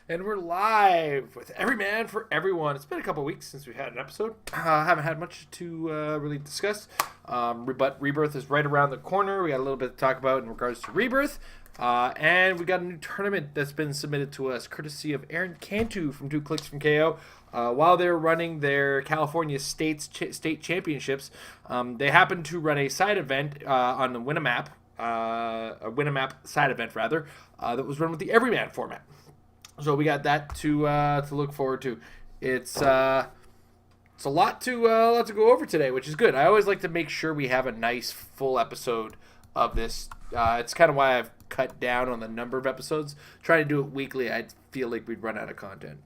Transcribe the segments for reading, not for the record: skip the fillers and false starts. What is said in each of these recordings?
And we're live with Everyman for everyone. It's been a couple weeks since we had an episode. Haven't had much to really discuss. But Rebirth is right around the corner. We got a little bit to talk about in regards to Rebirth. And we got a new tournament that's been submitted to us courtesy of Aaron Cantu from Clix from KO. While they were running their California state championships, they happened to run a side event on the Winamap, a Winamap side event rather, that was run with the Everyman format. So we got that to look forward to. It's a lot to go over today, which is good. I always like to make sure we have a nice full episode of this. It's kind of why I've cut down on the number of episodes. Trying to do it weekly, I feel like we'd run out of content.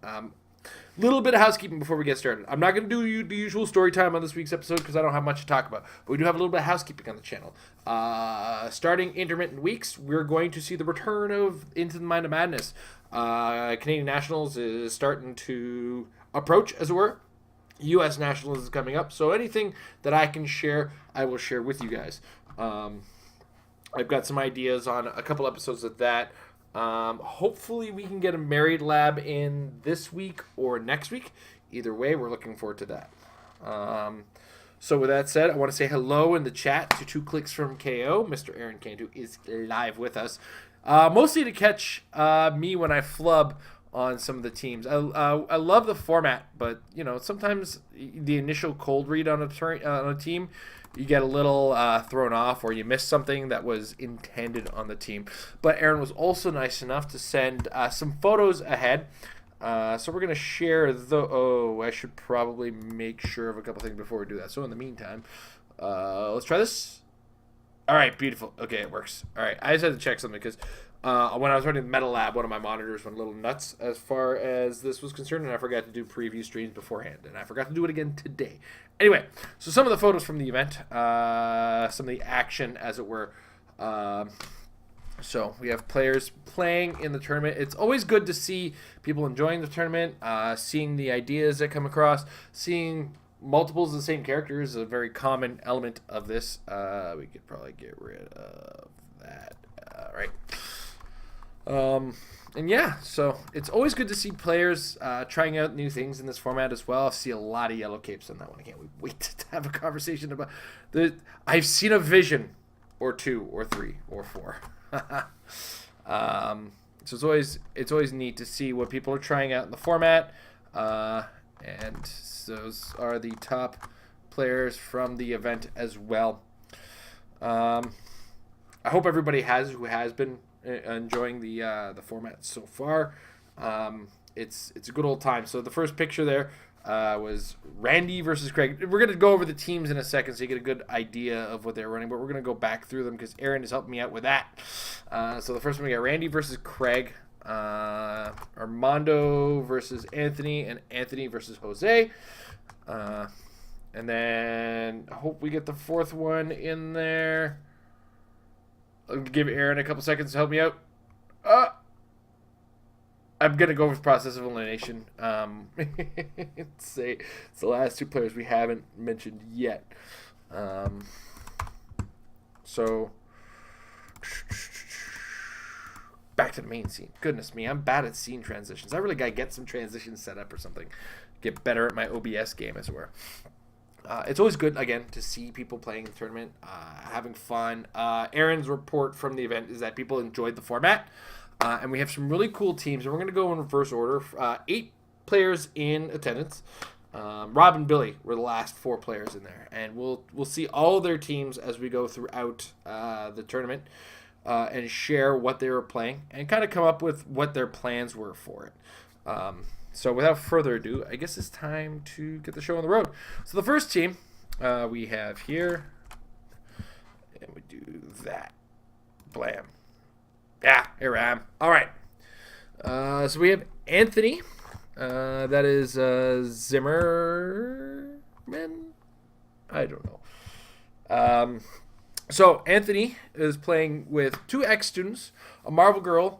Little bit of housekeeping before we get started. I'm not going to do the usual story time on this week's episode because I don't have much to talk about. But we do have a little bit of housekeeping on the channel. Starting intermittent weeks, we're going to see the return of Into the Mind of Madness. Canadian Nationals is starting to approach, as it were. U.S. Nationals is coming up. So anything that I can share, I will share with you guys. I've got some ideas on a couple episodes of that. Hopefully we can get a Married Lab in this week or next week. Either way, we're looking forward to that. So with that said, I want to say hello in the chat to Clix from KO. Mr. Aaron Cantu is live with us. Mostly to catch me when I flub on some of the teams. I love the format, but sometimes the initial cold read on a team, you get a little thrown off, or you miss something that was intended on the team. But Aaron was also nice enough to send some photos ahead. So we're going to share I should probably make sure of a couple things before we do that. So in the meantime, let's try this. All right, beautiful. Okay, it works. All right, I just had to check something because when I was running the Metal Lab, one of my monitors went a little nuts as far as this was concerned, and I forgot to do preview streams beforehand, and I forgot to do it again today. Anyway, so some of the photos from the event, some of the action, as it were. So we have players playing in the tournament. It's always good to see people enjoying the tournament, seeing the ideas that come across, seeing multiples of the same character is a very common element of this. We could probably get rid of that. Right. And yeah, so it's always good to see players trying out new things in this format as well. I see a lot of yellow capes on that one. I can't wait to have a conversation about I've seen a vision or two or three or four. So it's always neat to see what people are trying out in the format. And those are the top players from the event as well. I hope everybody who has been enjoying the format so far. It's a good old time. So the first picture there was Randy versus Craig. We're going to go over the teams in a second so you get a good idea of what they're running, but we're going to go back through them because Aaron is helping me out with that. So the first one we got Randy versus Craig. Armando versus Anthony, and Anthony versus Jose. And then I hope we get the fourth one in there. I'll give Aaron a couple seconds to help me out. I'm going to go with process of elimination. It's the last two players we haven't mentioned yet. So back to the main scene. Goodness me, I'm bad at scene transitions. I really got to get some transitions set up or something. Get better at my OBS game, as it were. It's always good, again, to see people playing the tournament, having fun. Aaron's report from the event is that people enjoyed the format. And we have some really cool teams. And we're going to go in reverse order. 8 players in attendance. Rob and Billy were the last 4 players in there. And we'll see all their teams as we go throughout the tournament. And share what they were playing. And kind of come up with what their plans were for it. So without further ado, I guess it's time to get the show on the road. So the first team we have here, and we do that. Blam. Yeah, here I am. All right. So we have Anthony. That is Zimmerman? I don't know. So Anthony is playing with 2 ex-students, a Marvel girl,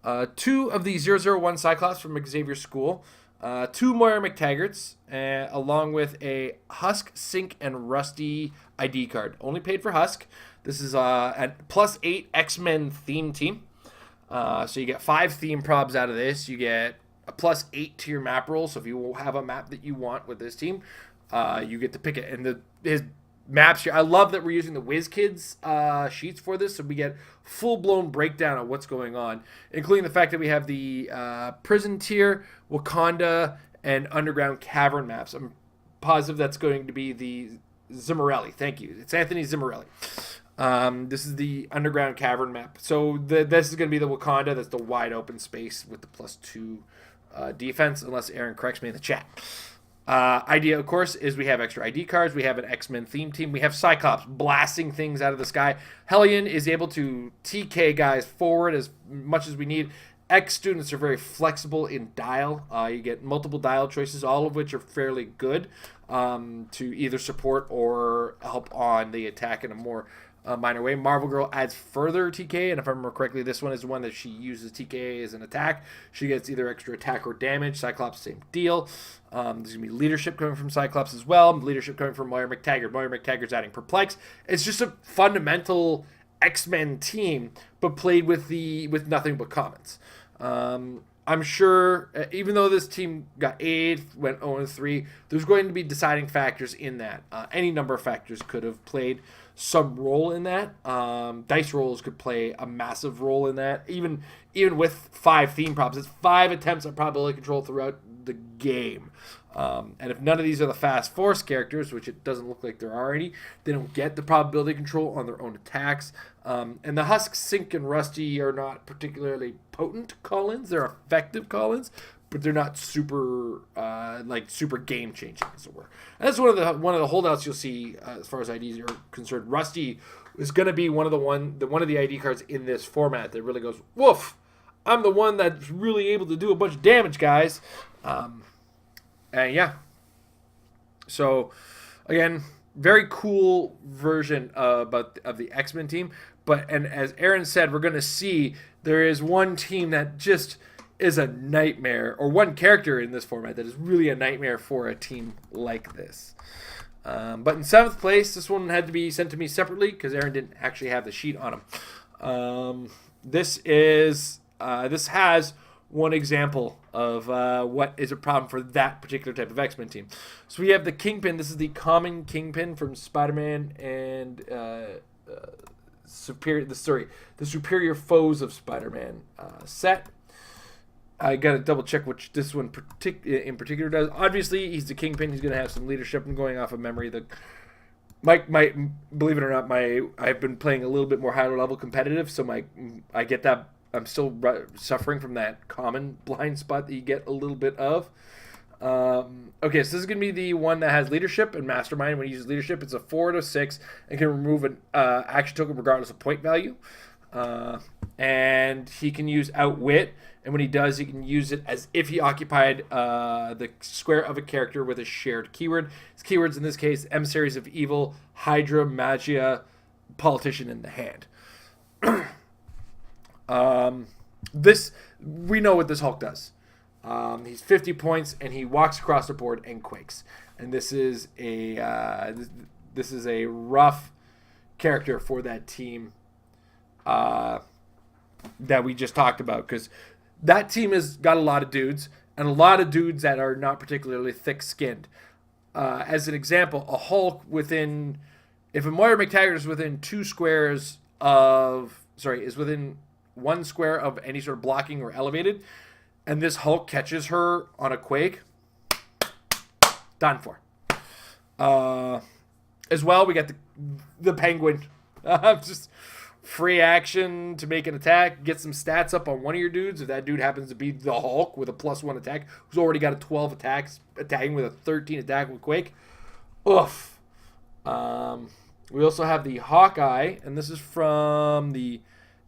2 of the 001 Cyclops from Xavier School, 2 Moira McTaggarts, along with a Husk, Sync, and Rusty ID card. Only paid for Husk. This is a +8 X-Men theme team. So you get 5 theme probs out of this. You get a +8 to your map roll. So if you have a map that you want with this team, you get to pick it. And his maps here, I love that we're using the WizKids sheets for this, so we get full-blown breakdown of what's going on, including the fact that we have the prison tier, Wakanda, and underground cavern maps. I'm positive that's going to be the Zimmerelli. Thank you. It's Anthony Zimmerelli. This is the underground cavern map. So this is going to be the Wakanda. That's the wide open space with the +2 defense, unless Aaron corrects me in the chat. Idea, of course, is we have extra ID cards. We have an X-Men theme team. We have Cyclops blasting things out of the sky. Hellion is able to TK guys forward as much as we need. X students are very flexible in dial. You get multiple dial choices, all of which are fairly good to either support or help on the attack in a more minor way. Marvel Girl adds further TK, and if I remember correctly, this one is the one that she uses TK as an attack. She gets either extra attack or damage. Cyclops, same deal. There's going to be leadership coming from Cyclops as well. Leadership coming from Moira McTaggart. Moira McTaggart's adding Perplex. It's just a fundamental X-Men team, but played with nothing but commons. I'm sure, even though this team got 8th, went 0-3, there's going to be deciding factors in that. Any number of factors could have played some role in that. Dice rolls could play a massive role in that. Even with 5 theme props, it's 5 attempts at probability control throughout the game. And if none of these are the Fast Force characters, which it doesn't look like there are any, they don't get the probability control on their own attacks. And the Husk, Sink, and Rusty are not particularly potent call-ins. They're effective call-ins, but they're not super super game-changing, as it were. And that's one of the holdouts you'll see as far as IDs are concerned. Rusty is going to be one of the ID cards in this format that really goes, woof, I'm the one that's really able to do a bunch of damage, guys. And yeah. So, again, very cool version of the X-Men team. And as Aaron said, we're going to see there is one team that just is a nightmare, or one character in this format that is really a nightmare for a team like this. But in 7th place, this one had to be sent to me separately because Aaron didn't actually have the sheet on him. This has one example of what is a problem for that particular type of X-Men team. So we have the Kingpin. This is the common Kingpin from Spider-Man and the Superior Foes of Spider-Man set. I got to double check which this one in particular does. Obviously, he's the Kingpin. He's going to have some leadership. I'm going off of memory. Believe it or not, I've been playing a little bit more higher level competitive, so I get that. I'm still suffering from that common blind spot that you get a little bit of. Okay, so this is going to be the one that has leadership and mastermind. When he uses leadership, it's a 4/6 and can remove an action token regardless of point value. And he can use outwit, and when he does, he can use it as if he occupied the square of a character with a shared keyword. His keywords in this case: emissaries of evil, Hydra, Magia, politician in the hand. This, we know what this Hulk does. He's 50 points and he walks across the board and quakes. And this is a rough character for that team that we just talked about, because that team has got a lot of dudes and a lot of dudes that are not particularly thick-skinned. As an example, a Hulk if a Moira McTaggart is within is within 1 square of any sort of blocking or elevated, and this Hulk catches her on a quake, done for. As well, we got the Penguin. Just free action to make an attack, get some stats up on one of your dudes. If that dude happens to be the Hulk with a +1 attack, who's already got a 12 attacks, attacking with a 13 attack with quake. Oof. We also have the Hawkeye, and this is from the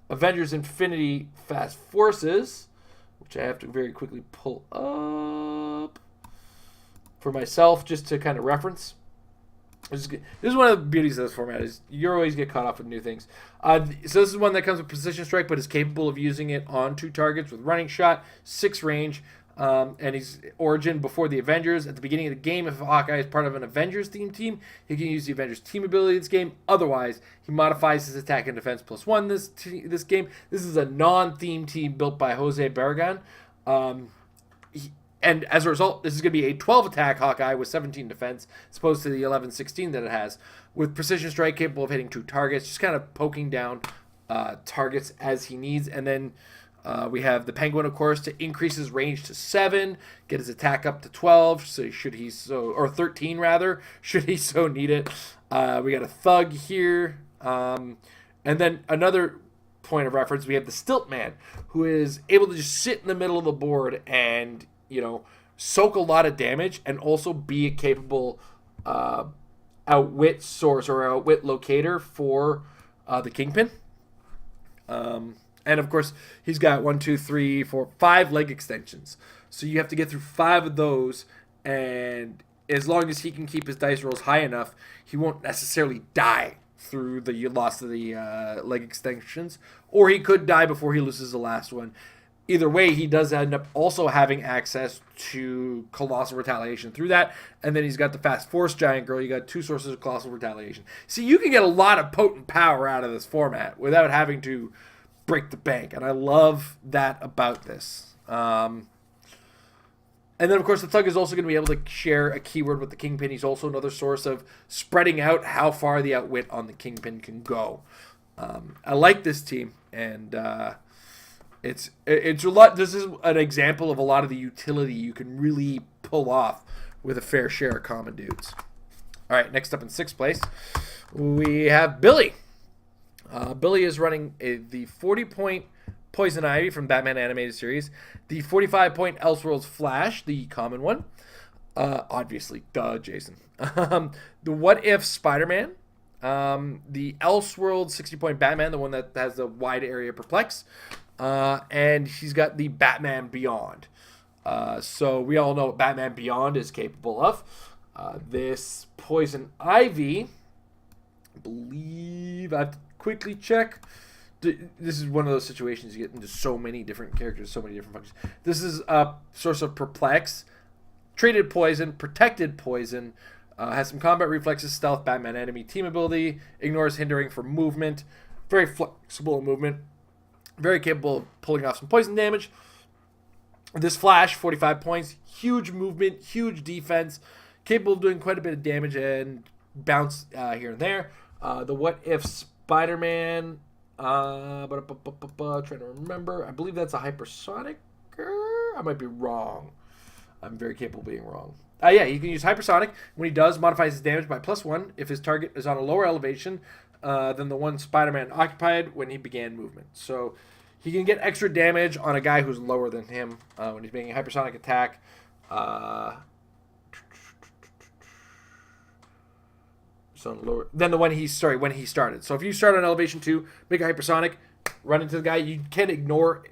Avengers Infinity Fast Forces, which I have to very quickly pull up for myself just to kind of reference. This is one of the beauties of this format, is you always get caught up with new things. So this is one that comes with Precision Strike, but is capable of using it on 2 targets with Running Shot, 6 range, and he's origin before the Avengers. At the beginning of the game, if Hawkeye is part of an Avengers themed team, he can use the Avengers team ability this game. Otherwise, he modifies his attack and defense +1 this game. This is a non-themed team built by Jose Barragan. And as a result, this is going to be a 12 attack Hawkeye with 17 defense, as opposed to the 11-16 that it has, with precision strike capable of hitting 2 targets, just kind of poking down targets as he needs. And then we have the Penguin, of course, to increase his range to 7, get his attack up to 12, so should he so, or 13 rather, should he so need it. We got a Thug here, and then another point of reference, we have the Stilt Man, who is able to just sit in the middle of the board and, you know, soak a lot of damage and also be a capable outwit source or outwit locator for the Kingpin. And of course, he's got 5 leg extensions. So you have to get through 5 of those, and as long as he can keep his dice rolls high enough, he won't necessarily die through the loss of the leg extensions, or he could die before he loses the last one. Either way, he does end up also having access to Colossal Retaliation through that, and then he's got the Fast Force Giant Girl. You got 2 sources of Colossal Retaliation. See, you can get a lot of potent power out of this format without having to break the bank, and I love that about this. And then, of course, the Thug is also going to be able to share a keyword with the Kingpin. He's also another source of spreading out how far the outwit on the Kingpin can go. I like this team, and it's a lot. This is an example of a lot of the utility you can really pull off with a fair share of common dudes. All right, next up in 6th place, we have Billy. Billy is running the 40-point Poison Ivy from Batman Animated Series, the 45-point Elseworlds Flash, the common one, obviously, duh, Jason. The What If Spider-Man, the Elseworlds 60-point Batman, the one that has the wide area perplex, and he's got the Batman Beyond. So we all know what Batman Beyond is capable of. This Poison Ivy, I believe, I have to quickly check. This is one of those situations you get into so many different characters, so many different functions. This is a source of Perplex, traded poison, protected poison, has some combat reflexes, stealth, Batman enemy team ability, ignores hindering for movement, very flexible in movement, very capable of pulling off some poison damage. This Flash, 45 points, huge movement, huge defense, capable of doing quite a bit of damage and bounce here and there. The What If Spider-Man, trying to remember. I believe that's a hypersonic. I might be wrong. I'm very capable of being wrong. Yeah, he can use hypersonic. When he does, modifies his damage by +1 if his target is on a lower elevation than the one Spider-Man occupied when he began movement. So he can get extra damage on a guy who's lower than him when he's making a hypersonic attack. So lower than the one when he started. So if you start on elevation 2, make a hypersonic, run into the guy, you can ignore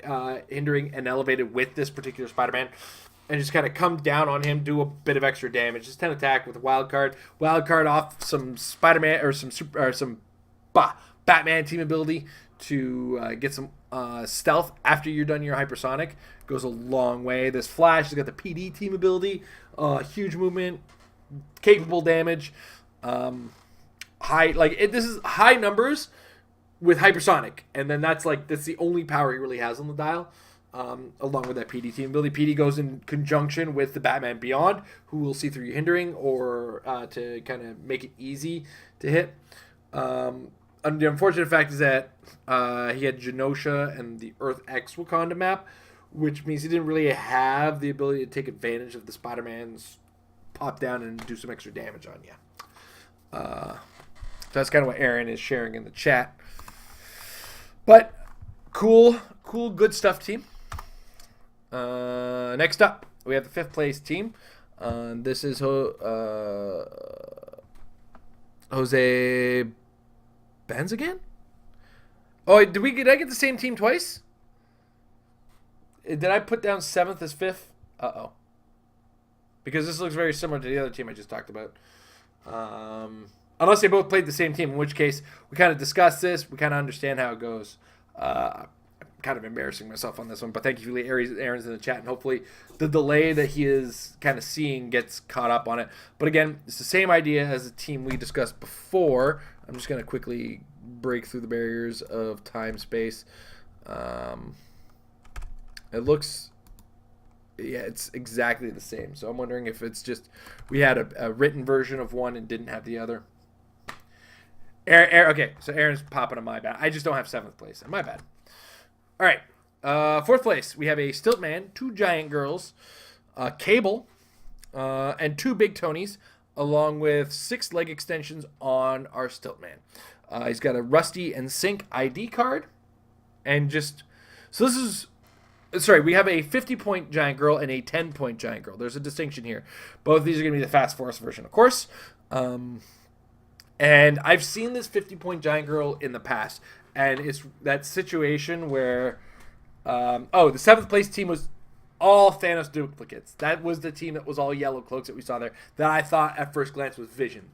hindering and elevated with this particular Spider-Man, and just kind of come down on him, do a bit of extra damage. Just 10 attack with a wild card off some Spider-Man or some Batman team ability to get some stealth after you're done your hypersonic. Goes a long way. This Flash has got the PD team ability, huge movement, capable damage. This is high numbers with hypersonic, and then that's the only power he really has on the dial, along with that PD team ability. PD goes in conjunction with the Batman Beyond, who will see through your hindering or to kind of make it easy to hit. And the unfortunate fact is that he had Genosha and the Earth X Wakanda map, which means he didn't really have the ability to take advantage of the Spider-Man's pop down and do some extra damage on you. So that's kind of what Aaron is sharing in the chat. But cool, good stuff, team. Next up, we have the 5th place team. This is Jose Benz again? Oh, did I get the same team twice? Did I put down 7th as 5th? Uh-oh. Because this looks very similar to the other team I just talked about. Unless they both played the same team, in which case we kind of discussed this. We kind of understand how it goes. I'm kind of embarrassing myself on this one, but thank you for Aaron's in the chat, and hopefully the delay that he is kind of seeing gets caught up on it. But again, it's the same idea as the team we discussed before. I'm just going to quickly break through the barriers of time space. It looks Yeah, it's exactly the same. So I'm wondering if it's just we had a written version of one and didn't have the other. Okay, so Aaron's popping on my bad. I just don't have 7th place. My bad. All right. 4th place, we have a Stiltman, 2 Giant Girls, Cable, and 2 Big Tonys, along with 6 leg extensions on our Stiltman. He's got a Rusty and Sync ID card, and just so this is. Sorry, we have a 50-point Giant Girl and a 10-point Giant Girl. There's a distinction here. Both of these are going to be the Fast Force version, of course. And I've seen this 50-point Giant Girl in the past, and it's that situation where, the 7th place team was all Thanos duplicates. That was the team that was all yellow cloaks that we saw there, that I thought at first glance was Vision.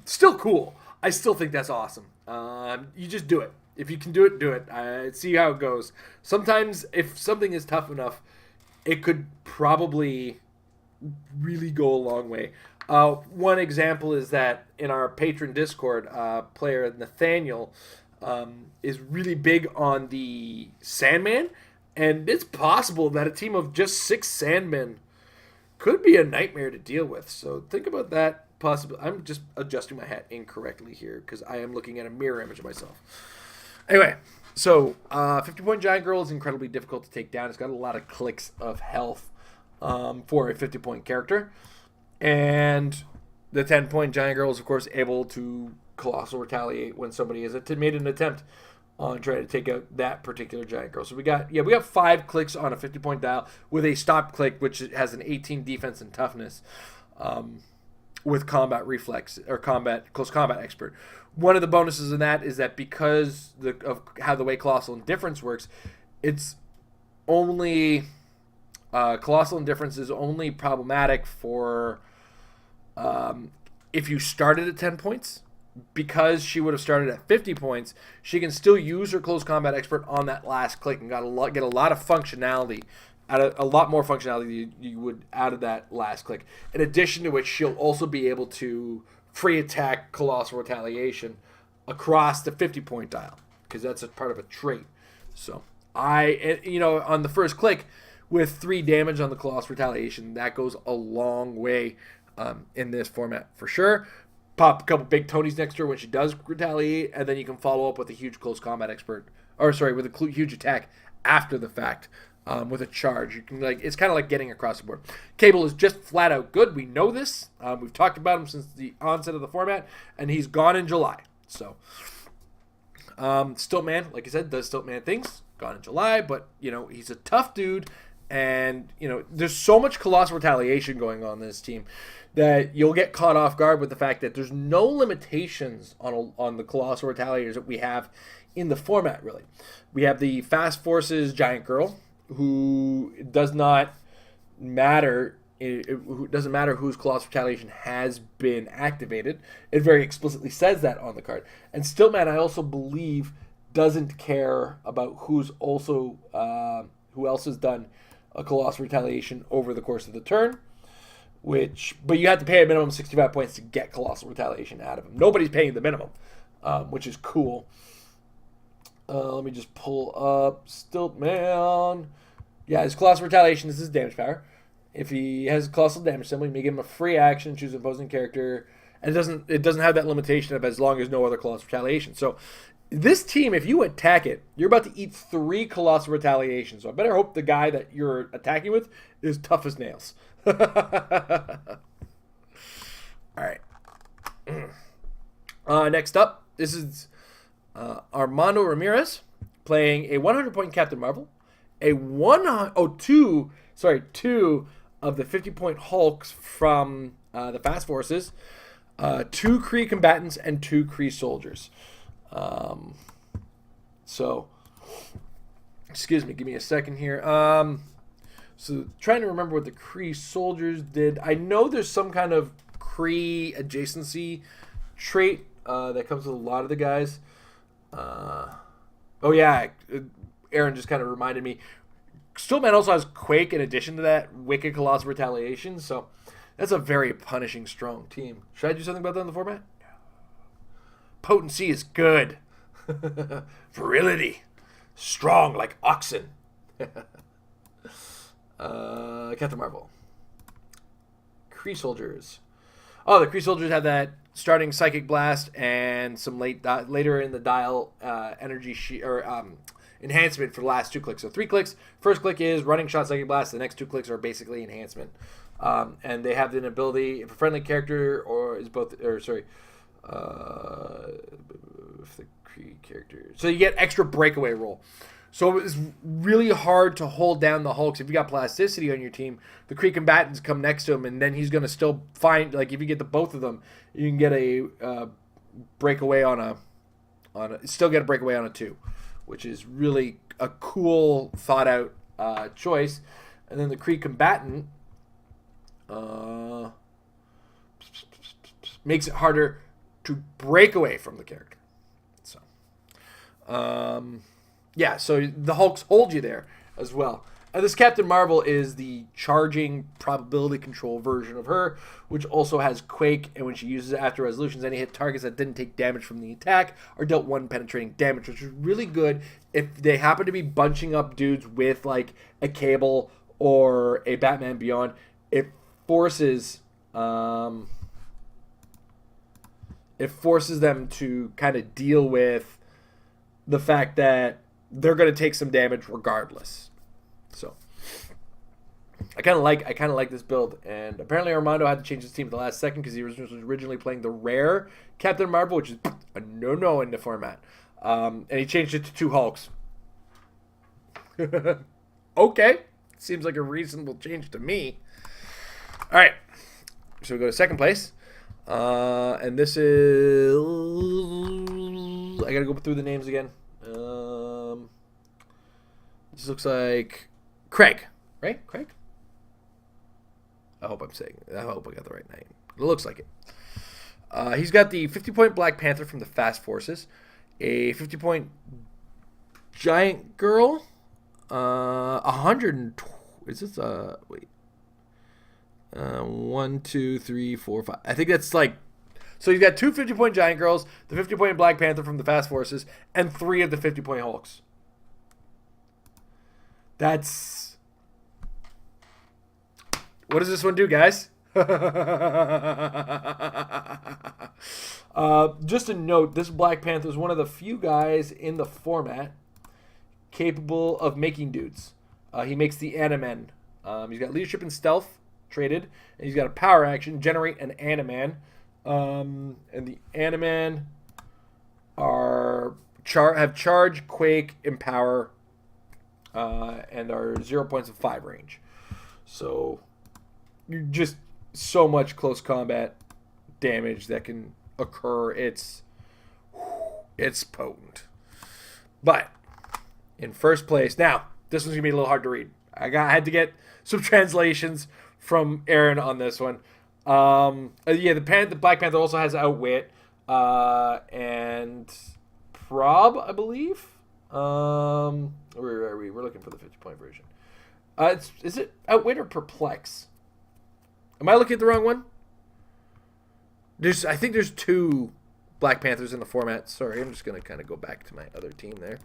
Still cool. I still think that's awesome. You just do it. If you can do it, do it. See how it goes. Sometimes, if something is tough enough, it could probably really go a long way. One example is that in our patron Discord, player Nathaniel is really big on the Sandman, and it's possible that a team of just 6 Sandmen could be a nightmare to deal with. So think about that. Possibly, I'm just adjusting my hat incorrectly here because I am looking at a mirror image of myself. Anyway, so 50-point Giant Girl is incredibly difficult to take down. It's got a lot of clicks of health for a 50-point character. And the 10-point Giant Girl is, of course, able to Colossal Retaliate when somebody has made an attempt on trying to take out that particular Giant Girl. So we got 5 clicks on a 50-point dial with a stop click, which has an 18 defense and toughness with combat reflex or close combat expert. One of the bonuses in that is that because of how the way Colossal Indifference works, it's only Colossal Indifference is only problematic for if you started at 10 points. Because she would have started at 50 points, she can still use her close combat expert on that last click and get a lot of functionality, a lot more functionality than you would out of that last click. In addition to which, she'll also be able to free attack Colossal Retaliation across the 50-point dial because that's a part of a trait. So on the first click with 3 damage on the Colossal Retaliation, that goes a long way in this format for sure. Pop a couple Big Tonys next to her when she does retaliate, and then you can follow up with a huge close combat expert, with a huge attack after the fact with a charge. You can it's kind of like getting across the board. Cable is just flat out good. We know this. We've talked about him since the onset of the format, and he's gone in July. So, Stiltman, like I said, does Stiltman things. Gone in July, but he's a tough dude, and there's so much Colossal Retaliation going on in this team that you'll get caught off guard with the fact that there's no limitations on the Colossal Retaliators that we have in the format, really. We have the Fast Forces Giant Girl, who does not matter. It doesn't matter whose Colossal Retaliation has been activated. It very explicitly says that on the card. And Stiltman, I also believe, doesn't care about who else has done a Colossal Retaliation over the course of the turn. But you have to pay a minimum 65 points to get Colossal Retaliation out of him. Nobody's paying the minimum, which is cool. Let me just pull up Stiltman. Yeah, his Colossal Retaliation is his damage power. If he has a Colossal Damage symbol, you may give him a free action, choose an opposing character, and it doesn't have that limitation of as long as no other Colossal Retaliation. So this team, if you attack it, you're about to eat 3 Colossal Retaliations. So I better hope the guy that you're attacking with is tough as nails. All right. Next up, this is Armando Ramirez playing a 100-point Captain Marvel, two of the 50-point Hulks from the Fast Forces, 2 Kree combatants, and 2 Kree soldiers. So, excuse me, give me a second here. So, trying to remember what the Kree soldiers did. I know there's some kind of Kree adjacency trait that comes with a lot of the guys. Aaron just kind of reminded me. Stiltman also has Quake in addition to that Wicked Colossal Retaliation, so that's a very punishing, strong team. Should I do something about that in the format? Potency is good. Virility. Strong like oxen. Captain Marvel. Kree soldiers. Oh, the Kree soldiers have that starting psychic blast and some later in the dial energy enhancement for the last 2 clicks. So 3 clicks. First click is running shot psychic blast. The next 2 clicks are basically enhancement. And they have an ability if a friendly character if the Kree character. So you get extra breakaway roll. So it's really hard to hold down the Hulks. If you got plasticity on your team, the Kree combatants come next to him, and then he's going to still find, like, if you get the both of them, you can get a breakaway still get a breakaway on a 2, which is really a cool, thought-out choice. And then the Kree combatant makes it harder to break away from the character. So, yeah, so the Hulks hold you there as well. And this Captain Marvel is the charging probability control version of her, which also has Quake, and when she uses it after resolutions, any hit targets that didn't take damage from the attack are dealt 1 penetrating damage, which is really good if they happen to be bunching up dudes with, like, a Cable or a Batman Beyond. It forces them to kind of deal with the fact that they're going to take some damage regardless. So I kind of like this build, and apparently Armando had to change his team at the last second because he was originally playing the rare Captain Marvel, which is a no in the format, and he changed it to 2 Hulks. Okay, seems like a reasonable change to me. All right, so we go to second place, and this is I gotta go through the names again. This looks like Craig, right? Craig? I hope I got the right name. It looks like it. He's got the 50-point Black Panther from the Fast Forces, a 50-point Giant Girl, 100. Is this 1, 2, 3, 4, 5? I think that's like. So he's got 2 50-point Giant Girls, the 50-point Black Panther from the Fast Forces, and 3 of the 50-point Hulks. That's... What does this one do, guys? Just a note, this Black Panther is one of the few guys in the format capable of making dudes. He makes the Animan. He's got leadership and stealth traded, and he's got a power action, generate an Animan. And the Animan have charge, quake, empower, and are 0 points of 5 range. So you're just so much close combat damage that can occur. It's potent. But in first place, now this one's gonna be a little hard to read. I had to get some translations from Aaron on this one. The Black Panther also has Outwit and Prob, I believe. Where are we? We're looking for the 50-point version. Is it Outwit or Perplex? Am I looking at the wrong one? I think there's 2 Black Panthers in the format. Sorry, I'm just gonna kind of go back to my other team there.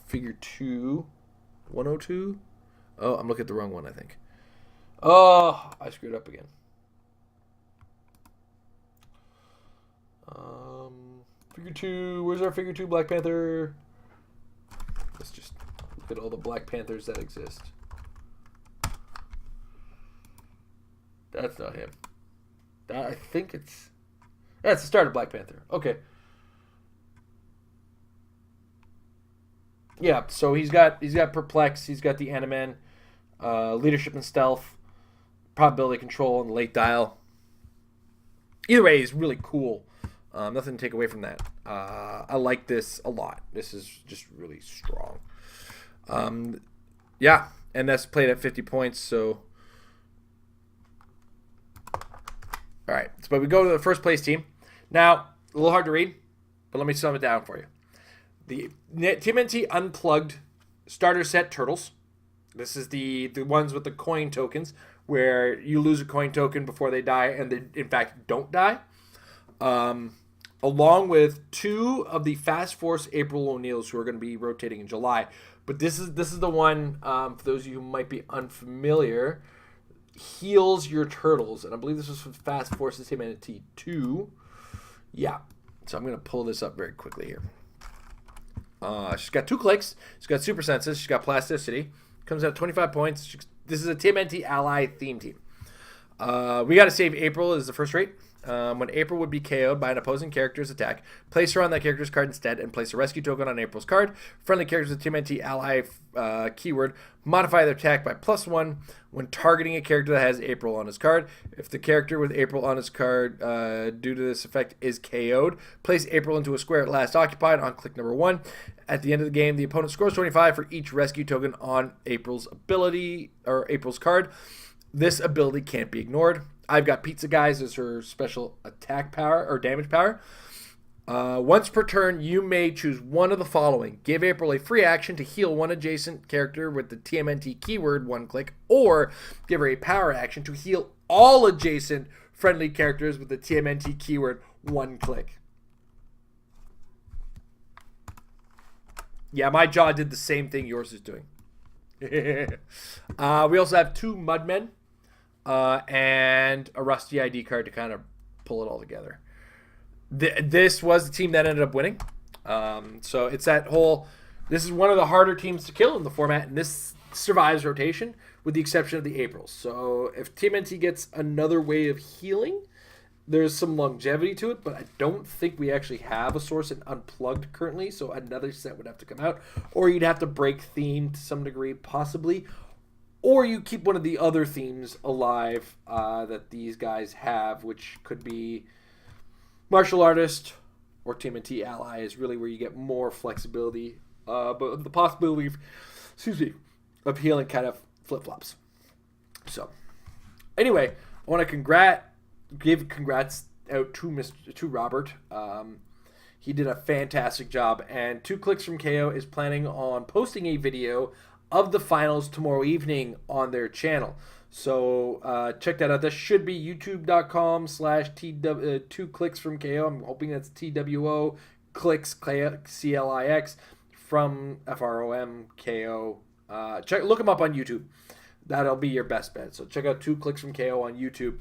Figure 2, 102. Oh, I'm looking at the wrong one, I think. Oh, I screwed up again. Figure 2. Where's our Figure 2 Black Panther? Let's just look at all the Black Panthers that exist. That's not him. I think it's... That's the start of Black Panther. Okay. Yeah, so he's got Perplex. He's got the Animan, leadership and stealth, probability control, and late dial. Either way, he's really cool. Nothing to take away from that. I like this a lot. This is just really strong. Yeah, and that's played at 50 points. So, all right. So, but we go to the first place team. Now, a little hard to read, but let me sum it down for you. The TMNT Unplugged starter set Turtles. This is the ones with the coin tokens, where you lose a coin token before they die, and they, in fact, don't die. along with 2 of the Fast Force April O'Neils who are going to be rotating in July. But this is the one, for those of you who might be unfamiliar, heals your turtles. And I believe this was from Fast Force's Humanity 2. Yeah. So I'm going to pull this up very quickly here. She's got 2 clicks. She's got super senses. She's got plasticity. Comes out at 25 points. This is a TMNT ally theme team. We got to save April as the first rate. When April would be KO'd by an opposing character's attack, place her on that character's card instead and place a rescue token on April's card. Friendly characters with TMNT ally keyword modify their attack by +1 when targeting a character that has April on his card. If the character with April on his card due to this effect is KO'd, place April into a square at last occupied on click number 1. At the end of the game, the opponent scores 25 for each rescue token on April's ability or April's card. This ability can't be ignored. I've got Pizza Guys as her special attack power or damage power. Once per turn, you may choose one of the following. Give April a free action to heal one adjacent character with the TMNT keyword 1 click, or give her a power action to heal all adjacent friendly characters with the TMNT keyword 1 click. Yeah, my jaw did the same thing yours is doing. We also have 2 Mudmen. And a Rusty ID card to kind of pull it all together. This was the team that ended up winning. So it's that whole... This is one of the harder teams to kill in the format, and this survives rotation with the exception of the Aprils. So if TMNT gets another way of healing, there's some longevity to it, but I don't think we actually have a source in Unplugged currently, so another set would have to come out. Or you'd have to break theme to some degree, possibly. Or you keep one of the other themes alive that these guys have, which could be Martial Artist or TMNT Ally is really where you get more flexibility. But the possibility of healing kind of flip-flops. So, anyway, I want to give congrats out to Robert. He did a fantastic job. And 2 Clicks from KO is planning on posting a video of the finals tomorrow evening on their channel. So check that out. That should be youtube.com/2 clicks from KO. I'm hoping that's TWO clicks CLIX from FROM KO. Look them up on YouTube. That'll be your best bet. So check out 2 clicks from KO on YouTube.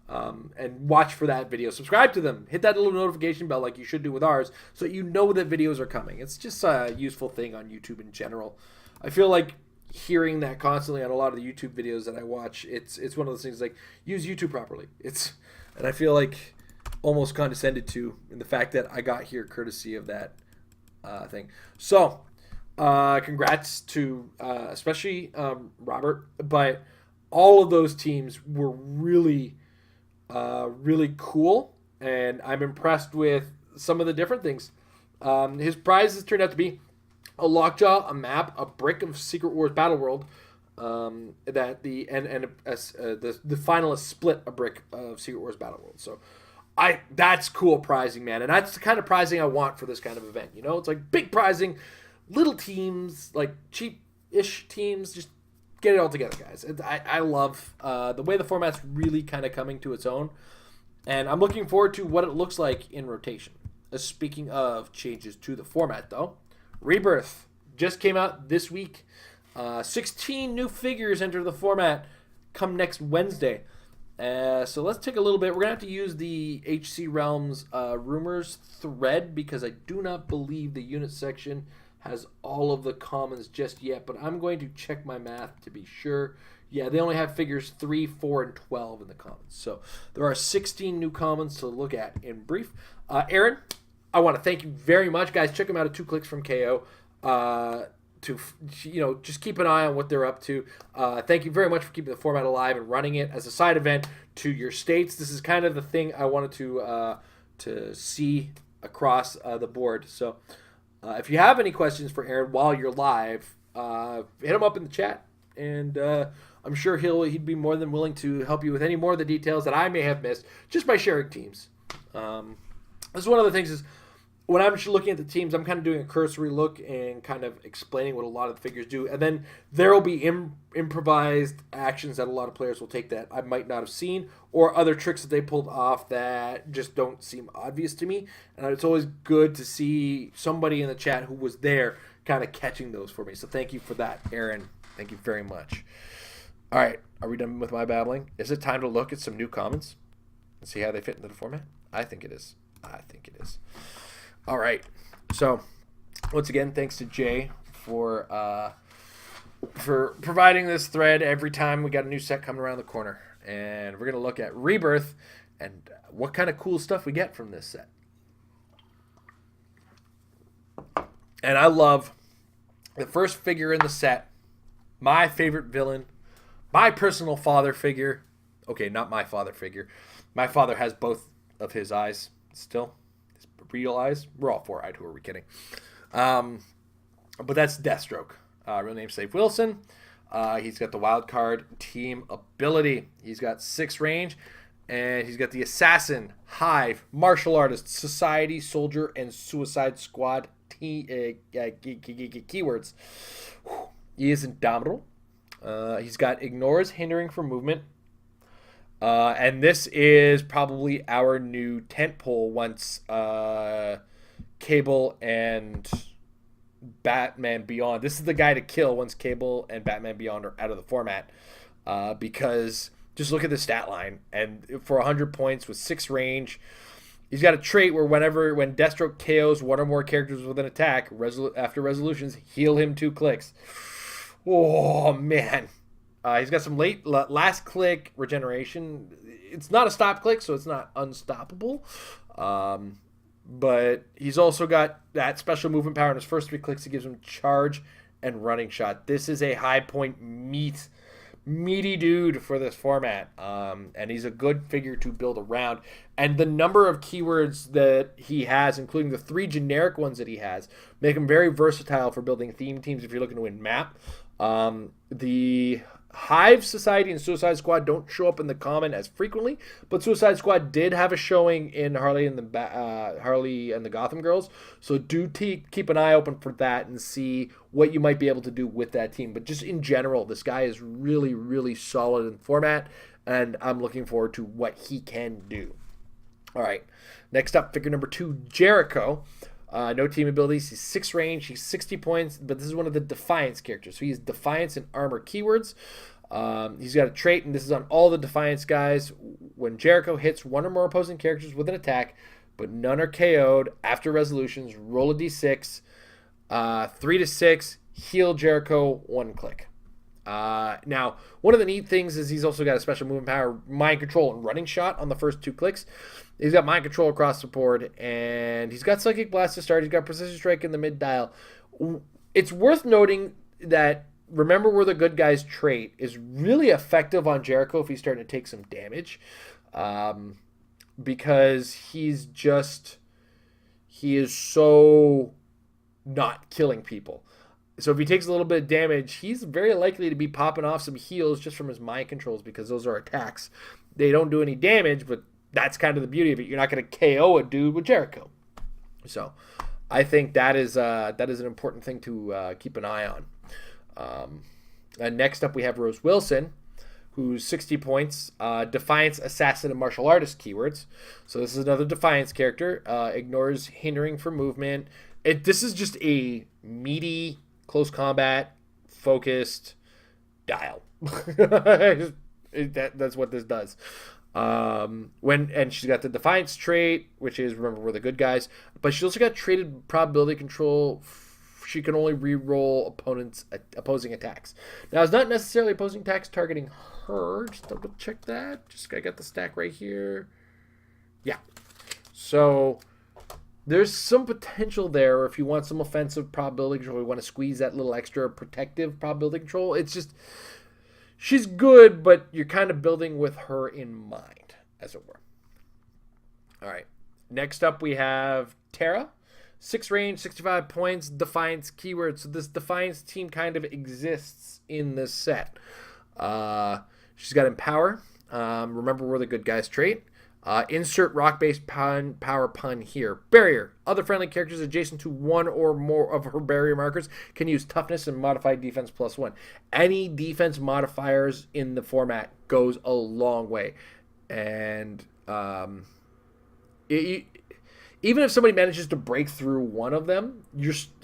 And watch for that video. Subscribe to them. Hit that little notification bell like you should do with ours so you know that videos are coming. It's just a useful thing on YouTube in general. I feel like hearing that constantly on a lot of the YouTube videos that I watch, it's one of those things like use YouTube properly. And I feel like almost condescended to in the fact that I got here courtesy of that thing. So congrats to especially Robert, but all of those teams were really cool, and I'm impressed with some of the different things. His prizes turned out to be a lockjaw, a map, a brick of Secret Wars Battle World, that the finalists split a brick of Secret Wars Battle World. So that's cool prizing, man, and that's the kind of prizing I want for this kind of event. You know, it's like big prizing, little teams, like cheap-ish teams, just get it all together, guys. I love the way the format's really kind of coming to its own, and I'm looking forward to what it looks like in rotation. Speaking of changes to the format, though, Rebirth just came out this week. 16 new figures enter the format come next Wednesday. So let's take a little bit. We're going to have to use the HC Realms rumors thread because I do not believe the unit section has all of the commons just yet, but I'm going to check my math to be sure. Yeah, they only have figures 3, 4, and 12 in the commons. So there are 16 new commons to look at in brief. Aaron, I want to thank you very much, guys. Check them out at 2 clicks from KO. To just keep an eye on what they're up to. Thank you very much for keeping the format alive and running it as a side event to your states. This is kind of the thing I wanted to see across the board. So if you have any questions for Aaron while you're live, hit him up in the chat, and I'm sure he'd be more than willing to help you with any more of the details that I may have missed just by sharing teams. This is one of the things is when I'm looking at the teams, I'm kind of doing a cursory look and kind of explaining what a lot of the figures do. And then there will be improvised actions that a lot of players will take that I might not have seen, or other tricks that they pulled off that just don't seem obvious to me. And it's always good to see somebody in the chat who was there kind of catching those for me. So thank you for that, Aaron. Thank you very much. All right, are we done with my babbling? Is it time to look at some new commons and see how they fit into the format? I think it is. All right. So, once again, thanks to Jay for providing this thread every time we got a new set coming around the corner. And we're going to look at Rebirth and what kind of cool stuff we get from this set. And I love the first figure in the set, my favorite villain, my personal father figure. Okay, not my father figure. My father has both of his eyes still. Real eyes. We're all four-eyed. Who are we kidding? But that's Deathstroke. Real name Safe Wilson. He's got the wild card team ability. He's got 6 range, and he's got the Assassin, Hive, Martial Artist, Society, Soldier, and Suicide Squad keywords. He is indomitable. He's got Ignores, hindering from movement. And this is probably our new tentpole once Cable and Batman Beyond. This is the guy to kill once Cable and Batman Beyond are out of the format. Because just look at the stat line. And for 100 points with 6 range, he's got a trait where when Deathstroke KOs one or more characters with an attack, after resolutions, heal him 2 clicks. Oh, man. He's got some last click regeneration. It's not a stop click, so it's not unstoppable. But he's also got that special movement power in his first 3 clicks. It gives him charge and running shot. This is a high point meaty dude for this format. And he's a good figure to build around. And the number of keywords that he has, including the 3 generic ones that he has, make him very versatile for building theme teams if you're looking to win map. The Hive, Society, and Suicide Squad don't show up in the common as frequently, but Suicide Squad did have a showing in Harley and the Gotham Girls, so do keep an eye open for that and see what you might be able to do with that team. But just in general, this guy is really, really solid in format, and I'm looking forward to what he can do. All right, next up, figure number 2, Jericho. No team abilities. He's 6 range. He's 60 points, but this is one of the Defiance characters. So he has Defiance and Armor keywords. He's got a trait, and this is on all the Defiance guys. When Jericho hits one or more opposing characters with an attack, but none are KO'd, after resolutions, roll a d6. 3 to 6, heal Jericho 1 click. Now, one of the neat things is he's also got a special movement power, Mind Control, and Running Shot on the first 2 clicks. He's got Mind Control across the board, and he's got Psychic Blast to start. He's got Precision Strike in the mid dial. It's worth noting that Remember We're the Good Guys trait is really effective on Jericho if he's starting to take some damage, because he is so not killing people. So if he takes a little bit of damage, he's very likely to be popping off some heals just from his mind controls, because those are attacks. They don't do any damage, but that's kind of the beauty of it. You're not going to KO a dude with Jericho. So I think that is an important thing to keep an eye on. And next up we have Rose Wilson, who's 60 points, Defiance, Assassin, and Martial Artist keywords. So this is another Defiance character. Ignores hindering for movement. This is just a meaty, close combat, focused dial. That's what this does. And she's got the Defiance trait, which is Remember We're the Good Guys, but she also got traded probability control. She can only re-roll opposing attacks. Now, it's not necessarily opposing attacks targeting her. Just double check that. I got the stack right here. Yeah. So there's some potential there if you want some offensive probability control. You want to squeeze that little extra protective probability control. It's just, she's good, but you're kind of building with her in mind, as it were. All right. Next up, we have Tara. 6 range, 65 points, Defiance keyword. So this Defiance team kind of exists in this set. She's got Empower. Remember We're the Good Guys trait. Insert rock-based power pun here. Barrier. Other friendly characters adjacent to one or more of her barrier markers can use toughness and modified defense +1. Any defense modifiers in the goes a long way. And even if somebody manages to break through one of them,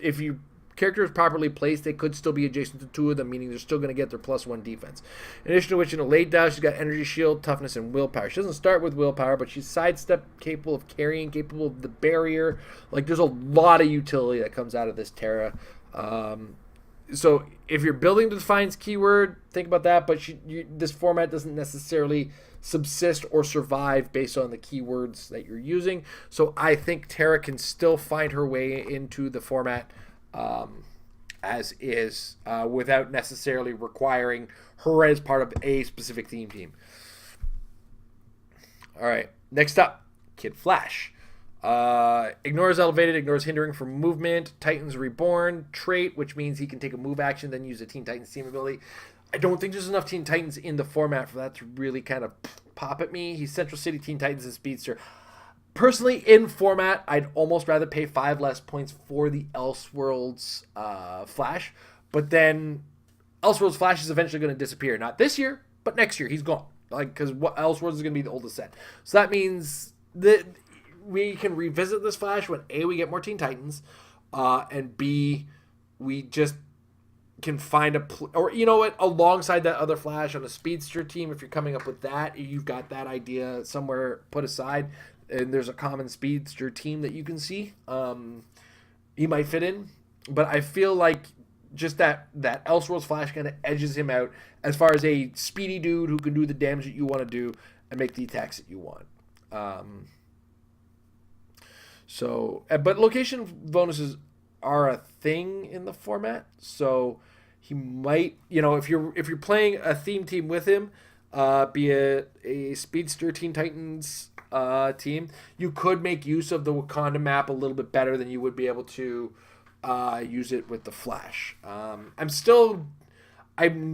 if your character is properly placed, they could still be adjacent to two of them, meaning they're still going to get their +1 defense. In addition to which, in a late dial, she's got energy shield, toughness, and willpower. She doesn't start with willpower, but she's sidestep, capable of carrying, capable of the barrier. Like, there's a lot of utility that comes out of this Terra. So if you're building the Defiance keyword, think about that, but this format doesn't necessarily subsist or survive based on the keywords that you're using. So I think Terra can still find her way into the format as is, without necessarily requiring her as part of a specific theme team. All right, next up, Kid Flash. Ignores elevated, ignores hindering from movement, Titans Reborn trait, which means he can take a move action, then use a Teen Titans team ability. I don't think there's enough Teen Titans in the format for that to really kind of pop at me. He's Central City Teen Titans and Speedster. Personally, in format, I'd almost rather pay 5 less points for the Elseworlds Flash. But then Elseworlds Flash is eventually going to disappear. Not this year, but next year. He's gone. Because Elseworlds is going to be the oldest set. So that means that we can revisit this Flash when A, we get more Teen Titans, and B, we just can find or you know what, alongside that other Flash on a Speedster team, if you're coming up with that, you've got that idea somewhere put aside, and there's a common Speedster team that you can see, he might fit in. But I feel like just that Elseworlds Flash kind of edges him out as far as a speedy dude who can do the damage that you want to do and make the attacks that you want. But location bonuses are a thing in the format, so he might, if you're playing a theme team with him, be it a Speedster Teen Titans team, you could make use of the Wakanda map a little bit better than you would be able to use it with the Flash. I'm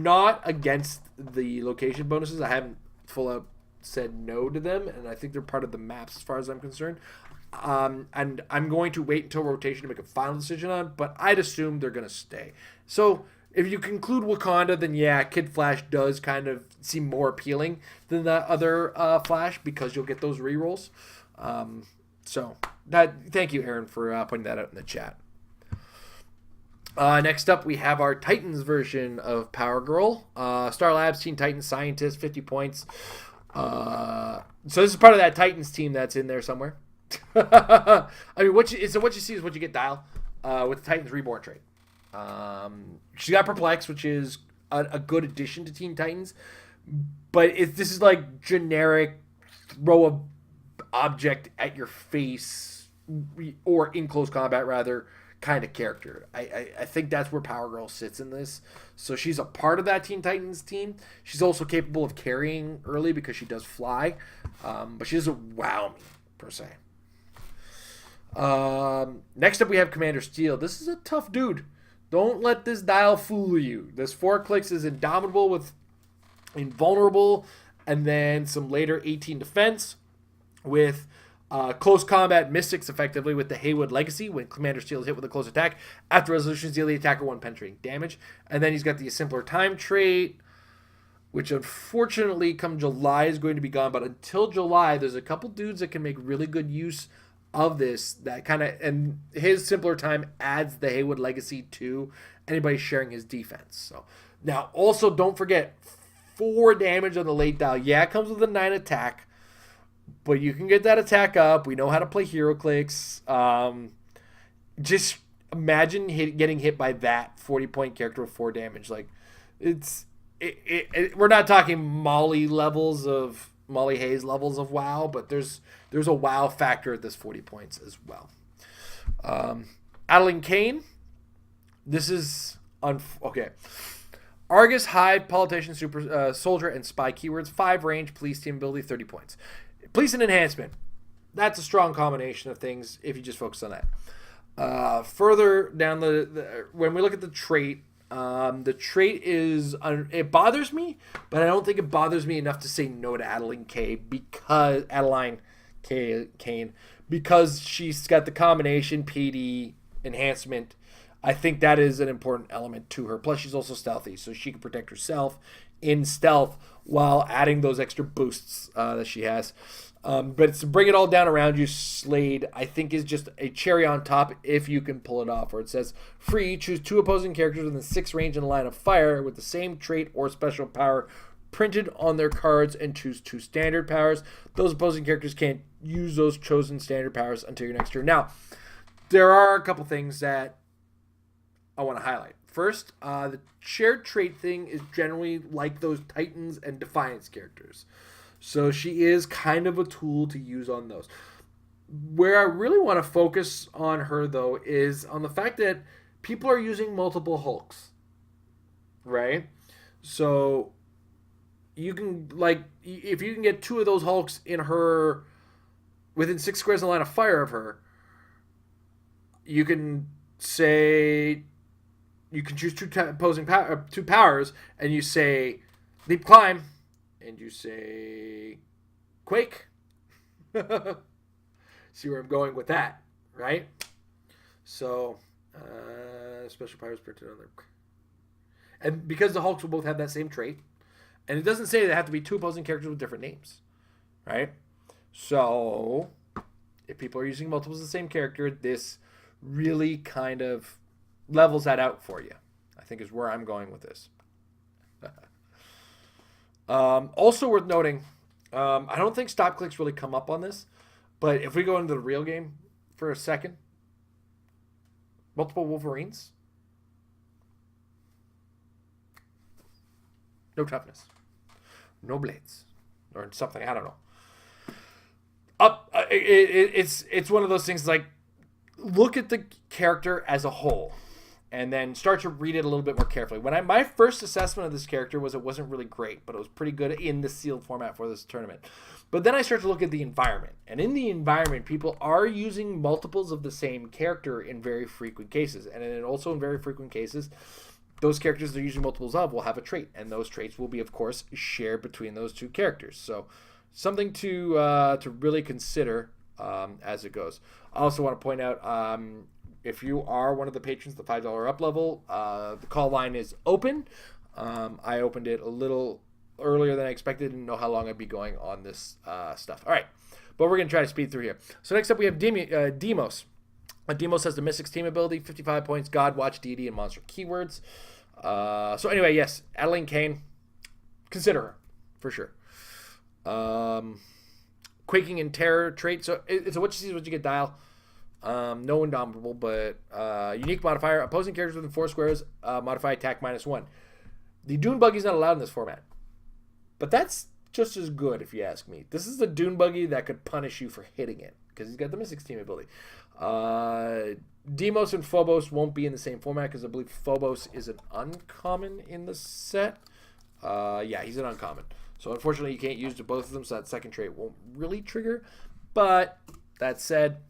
not against the location bonuses. I haven't full out said no to them, and I think they're part of the maps as far as I'm concerned. And I'm going to wait until rotation to make a final decision on, but I'd assume they're going to stay. So if you conclude Wakanda, then yeah, Kid Flash does kind of seem more appealing than the other Flash because you'll get those rerolls. Thank you, Aaron, for putting that out in the chat. Next up, we have our Titans version of Power Girl. Star Labs, Teen Titans Scientist, 50 points. So this is part of that Titans team that's in there somewhere. I mean, what you see is what you get, Dial, with the Titans Reborn trait. She got Perplex, which is a good addition to Teen Titans, but this is like generic throw a object at your face or in close combat rather kind of character. I think that's where Power Girl sits in this. So she's a part of that Teen Titans team. She's also capable of carrying early because she does fly, but she doesn't wow me per se. Next up we have Commander Steel. This is a tough dude. Don't let this Dial fool you. This 4 clicks is Indomitable with Invulnerable, and then some later 18 defense with close combat Mystics effectively with the Haywood Legacy when Commander Steel is hit with a close attack. After resolution, deal the attacker 1 penetrating damage. And then he's got the Simpler Time trait, which unfortunately come July is going to be gone. But until July, there's a couple dudes that can make really good use of this, that kind of, and his Simpler Time adds the Haywood Legacy to anybody sharing his defense. So now also don't forget 4 damage on the late dial. Yeah, it comes with a 9 attack, but you can get that attack up. We know how to play hero clicks. Just imagine getting hit by that 40-point character with 4 damage. Like we're not talking Molly Hayes levels of WoW, but there's a WoW factor at this 40 points as well. Adeline Kane. This is okay. Argus, Hive, Politician, Super Soldier, and Spy keywords. 5 range, Police team ability, 30 points. Police and Enhancement. That's a strong combination of things if you just focus on that. Further down when we look at the trait, The trait is it bothers me, but I don't think it bothers me enough to say no to Adeline Kane because she's got the combination PD enhancement. I think that is an important element to her. Plus, she's also stealthy, so she can protect herself in stealth while adding those extra boosts that she has. But to bring it all down around you, Slade, I think is just a cherry on top if you can pull it off. Where it says, free, choose 2 opposing characters within 6 range in a line of fire with the same trait or special power printed on their cards and choose 2 standard powers. Those opposing characters can't use those chosen standard powers until your next turn. Now, there are a couple things that I want to highlight. First, the shared trait thing is generally like those Titans and Defiance characters. So she is kind of a tool to use on those. Where I really want to focus on her, though, is on the fact that people are using multiple Hulks. Right? So you can, if you can get 2 of those Hulks in her within 6 squares in the line of fire of her, you can say you can choose 2 opposing 2 powers, and you say leap climb, and you say quake. See where I'm going with that, right? So special powers printed on their, and because the Hulks will both have that same trait, and it doesn't say they have to be 2 opposing characters with different names, right? So if people are using multiples of the same character, this really kind of levels that out for you, I think is where I'm going with this. Also worth noting, I don't think stop clicks really come up on this, but if we go into the real game for a second, multiple Wolverines, no toughness, no blades, or something, I don't know. It's one of those things like, look at the character as a whole and then start to read it a little bit more carefully. My first assessment of this character was it wasn't really great, but it was pretty good in the sealed format for this tournament. But then I start to look at the environment. And in the environment, people are using multiples of the same character in very frequent cases. And then also in very frequent cases, those characters they're using multiples of will have a trait. And those traits will be, of course, shared between those 2 characters. So something to really consider as it goes. I also want to point out, if you are one of the patrons, the $5 up level, the call line is open. I opened it a little earlier than I expected. Didn't know how long I'd be going on this stuff. All right, but we're going to try to speed through here. So next up we have Demos. Demos has the Mystics team ability, 55 points, God, Watch, Deity, and Monster keywords. So anyway, yes, Adeline Kane, consider her, for sure. Quaking and Terror trait. So it's a what you see is what you get dial. No Indomitable, but unique modifier. Opposing characters within 4 squares modify attack -1. The Dune Buggy's not allowed in this format. But that's just as good, if you ask me. This is the Dune Buggy that could punish you for hitting it, because he's got the Mystics team ability. Demos and Phobos won't be in the same format, because I believe Phobos is an uncommon in the set. Yeah, he's an uncommon. So unfortunately, you can't use both of them, so that second trait won't really trigger. But that said,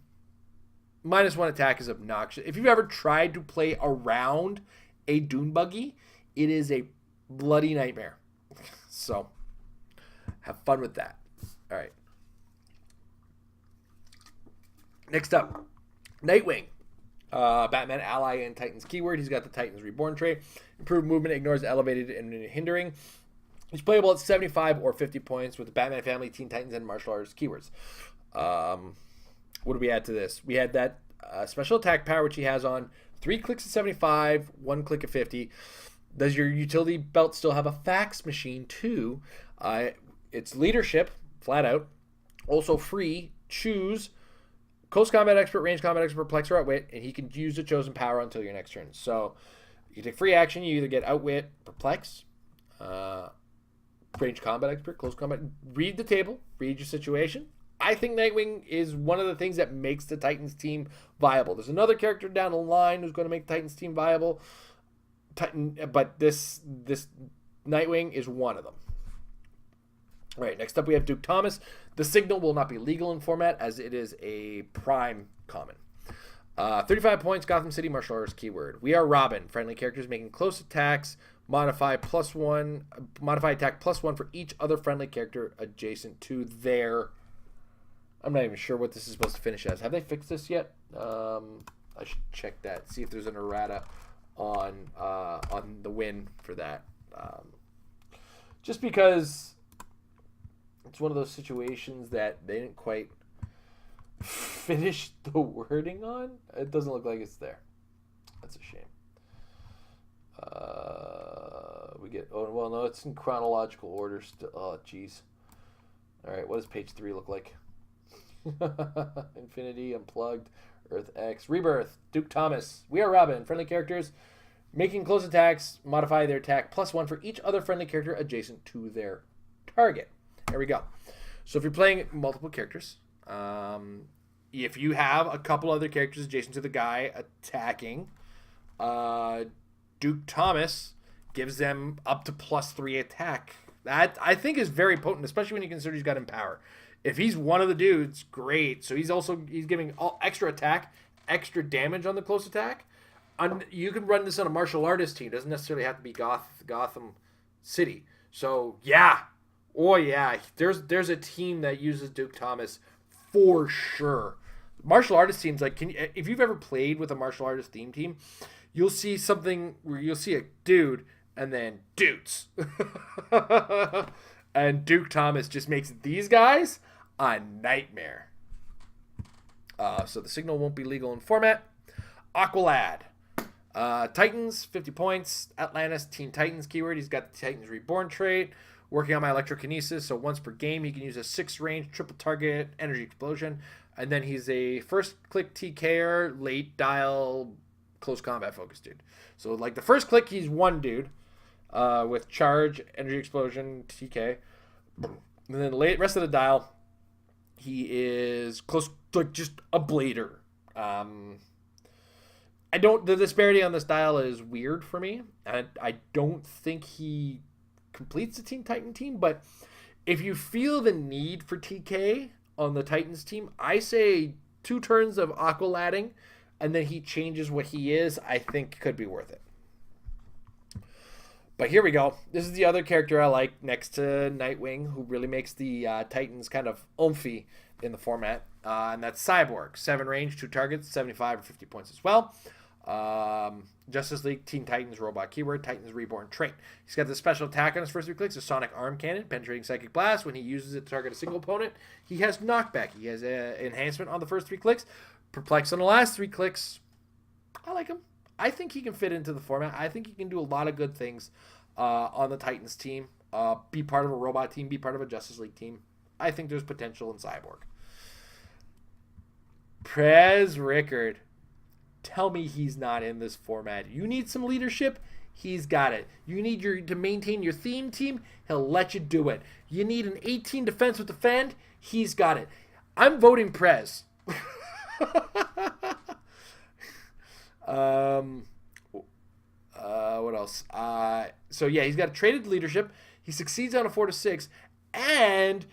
-1 attack is obnoxious. If you've ever tried to play around a Dune Buggy, it is a bloody nightmare. So have fun with that. All right. Next up, Nightwing. Batman ally and Titans keyword. He's got the Titans Reborn trait. Improved movement, ignores elevated and hindering. He's playable at 75 or 50 points with the Batman family, Teen Titans, and martial arts keywords. What do we add to this? We had that special attack power, which he has on 3 clicks at 75, 1 click at 50. Does your utility belt still have a fax machine too? It's leadership, flat out. Also free, choose close combat expert, range combat expert, perplex, or outwit, and he can use the chosen power until your next turn. So you take free action, you either get outwit, perplex, range combat expert, close combat. Read the table, read your situation. I think Nightwing is one of the things that makes the Titans team viable. There's another character down the line who's going to make the Titans team viable, but this Nightwing is one of them. All right, next up we have Duke Thomas. The signal will not be legal in format as it is a prime common. 35 points, Gotham City martial arts keyword. We are Robin. Friendly characters making close attacks. Modify attack +1 for each other friendly character adjacent to their. I'm not even sure what this is supposed to finish as. Have they fixed this yet? I should check that. See if there's an errata on the win for that. Just because it's one of those situations that they didn't quite finish the wording on. It doesn't look like it's there. That's a shame. We get. Oh well, no, it's in chronological order. Oh, jeez. All right, what does page 3 look like? Infinity, Unplugged, Earth X, Rebirth, Duke Thomas. We are Robin. Friendly characters making close attacks. Modify their attack +1 for each other friendly character adjacent to their target. There we go. So if you're playing multiple characters, if you have a couple other characters adjacent to the guy attacking, Duke Thomas gives them up to +3 attack. That I think is very potent, especially when you consider he's got Empower. If he's one of the dudes, great. So he's giving all extra attack, extra damage on the close attack. You can run this on a martial artist team. It doesn't necessarily have to be Gotham City. So yeah, oh yeah, there's a team that uses Duke Thomas for sure. Martial artist teams, like, if you've ever played with a martial artist theme team, you'll see something where you'll see a dude and then dudes. And Duke Thomas just makes these guys a nightmare. So the signal won't be legal in format. Aqualad. Titans, 50 points. Atlantis, Teen Titans keyword. He's got the Titans Reborn trait. Working on my electrokinesis, so once per game he can use a 6-range triple target energy explosion. And then he's a first click TKer, late dial, close combat focus dude. So like the first click, he's one dude with charge, energy explosion, TK. And then the rest of the dial, he is close, like just a blader. The disparity on this dial is weird for me. I don't think he completes the Teen Titan team, but if you feel the need for TK on the Titans team, I say 2 turns of Aqualadding and then he changes what he is. I think could be worth it. But here we go. This is the other character I like next to Nightwing, who really makes the Titans kind of oomphy in the format, and that's Cyborg. 7 range, 2 targets, 75 or 50 points as well. Justice League, Teen Titans, robot keyword, Titans Reborn trait. He's got the special attack on his first 3 clicks, a sonic arm cannon, penetrating psychic blast. When he uses it to target a single opponent, he has knockback. He has an enhancement on the first 3 clicks, perplex on the last 3 clicks. I like him. I think he can fit into the format. I think he can do a lot of good things on the Titans team. Be part of a robot team, be part of a Justice League team. I think there's potential in Cyborg. Prez Rickard. Tell me he's not in this format. You need some leadership? He's got it. You need to maintain your theme team? He'll let you do it. You need an 18 defense with defend? He's got it. I'm voting Prez. What else? So yeah, he's got a traded leadership. He succeeds on a 4-6, and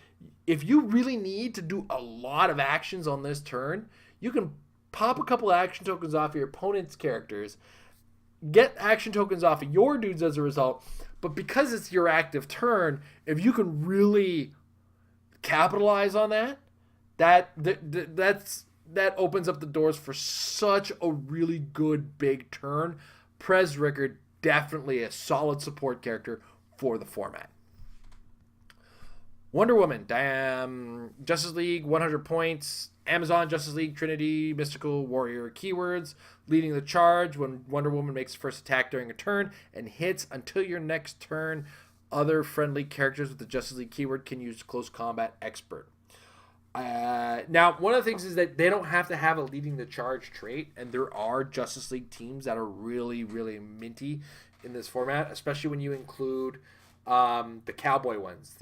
if you really need to do a lot of actions on this turn, you can pop a couple of action tokens off your opponent's characters, get action tokens off of your dudes as a result. But because it's your active turn, if you can really capitalize on that opens up the doors for such a really good big turn. Prez Rickard, definitely a solid support character for the format. Wonder Woman, Justice League, 100 points. Amazon, Justice League, Trinity, Mystical Warrior keywords. Leading the charge when Wonder Woman makes first attack during a turn and hits until your next turn. Other friendly characters with the Justice League keyword can use Close Combat Expert. Now, one of the things is that they don't have to have a leading the charge trait, and there are Justice League teams that are really, really minty in this format, especially when you include the cowboy ones.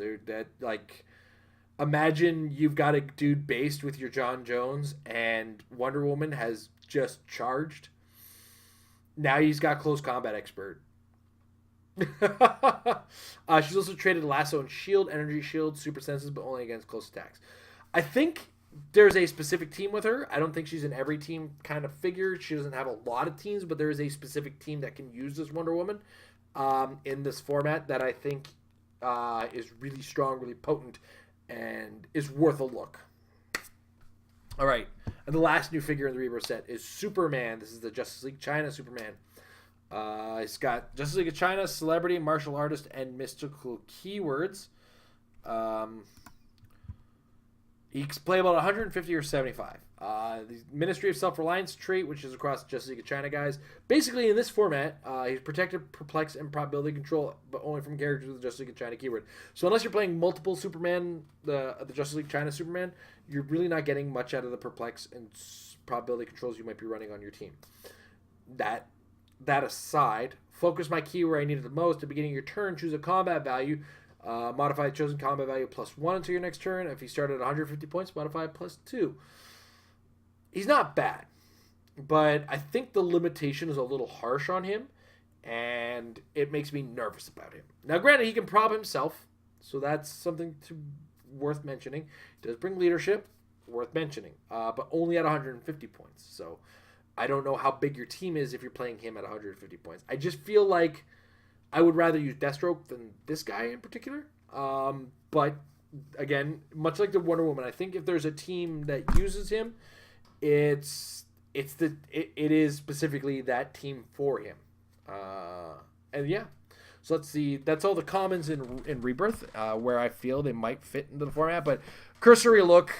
Imagine you've got a dude based with your John Jones, and Wonder Woman has just charged. Now he's got Close Combat Expert. She's also traded Lasso and Shield, Energy Shield, Super Senses, but only against close attacks. I think there's a specific team with her. I don't think she's an every team kind of figure. She doesn't have a lot of teams, but there is a specific team that can use this Wonder Woman in this format that I think is really strong, really potent, and is worth a look. All right, and the last new figure in the Rebirth set is Superman. This is the Justice League China Superman. It's got Justice League of China, celebrity, martial artist, and mystical keywords. He's playable at 150 or 75. The Ministry of Self-Reliance trait, which is across Justice League of China guys. Basically, in this format, he's protected, perplex, and probability control, but only from characters with the Justice League of China keyword. So unless you're playing multiple Superman, the Justice League China Superman, you're really not getting much out of the perplex and probability controls you might be running on your team. That aside, focus my key where I need it the most. At the beginning of your turn, choose a combat value. Modify the chosen combat value +1 until your next turn. If he started at 150 points, modify it +2. He's not bad, but I think the limitation is a little harsh on him, and it makes me nervous about him. Now, granted, he can prob himself, so that's something worth mentioning. He does bring leadership, worth mentioning, but only at 150 points. So I don't know how big your team is if you're playing him at 150 points. I just feel like I would rather use Deathstroke than this guy in particular. But again, much like the Wonder Woman, I think if there's a team that uses him, it is specifically that team for him. And yeah, so let's see. That's all the commons in Rebirth, where I feel they might fit into the format. But cursory look,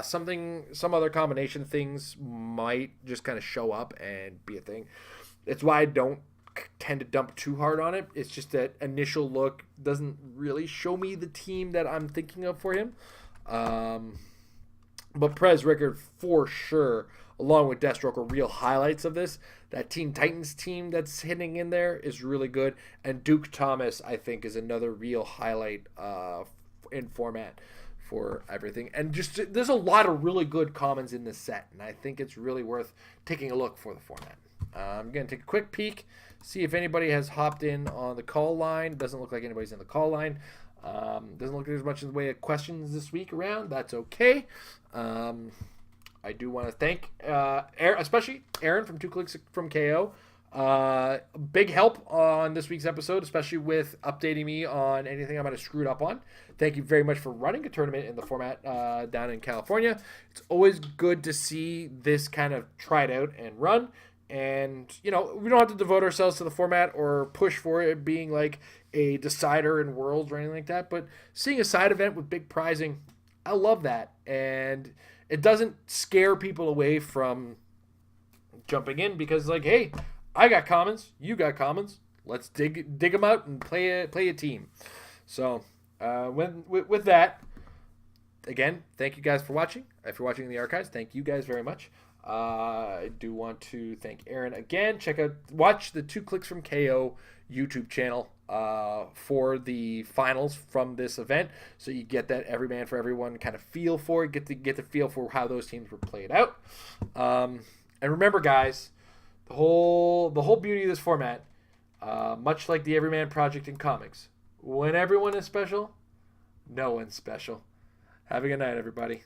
some other combination things might just kind of show up and be a thing. It's why I don't tend to dump too hard on it. It's just that initial look doesn't really show me the team that I'm thinking of for him. But Prez Rickard for sure, along with Deathstroke, are real highlights of this. That Teen Titans team that's hitting in there is really good. And Duke Thomas, I think, is another real highlight in format for everything. And just there's a lot of really good commons in this set, and I think it's really worth taking a look for the format. I'm going to take a quick peek, see if anybody has hopped in on the call line. Doesn't look like anybody's in the call line. Doesn't look like there's much in the way of questions this week around. That's okay. I do want to thank especially Aaron from 2 Clicks from KO. Big help on this week's episode, especially with updating me on anything I might have screwed up on. Thank you very much for running a tournament in the format down in California. It's always good to see this kind of tried out and run. And, we don't have to devote ourselves to the format or push for it being like a decider in Worlds or anything like that. But seeing a side event with big prizing, I love that. And it doesn't scare people away from jumping in because, like, hey, I got commons, you got commons. Let's dig them out and play a team. So with that, again, thank you guys for watching. If you're watching in the archives, thank you guys very much. I do want to thank Aaron again. Watch the 2 Clicks from KO YouTube channel for the finals from this event, so you get that Everyman for everyone kind of feel for it. Get the feel for how those teams were played out. And remember, guys, the whole beauty of this format, much like the Everyman project in comics, when everyone is special, no one's special. Have a good night, everybody.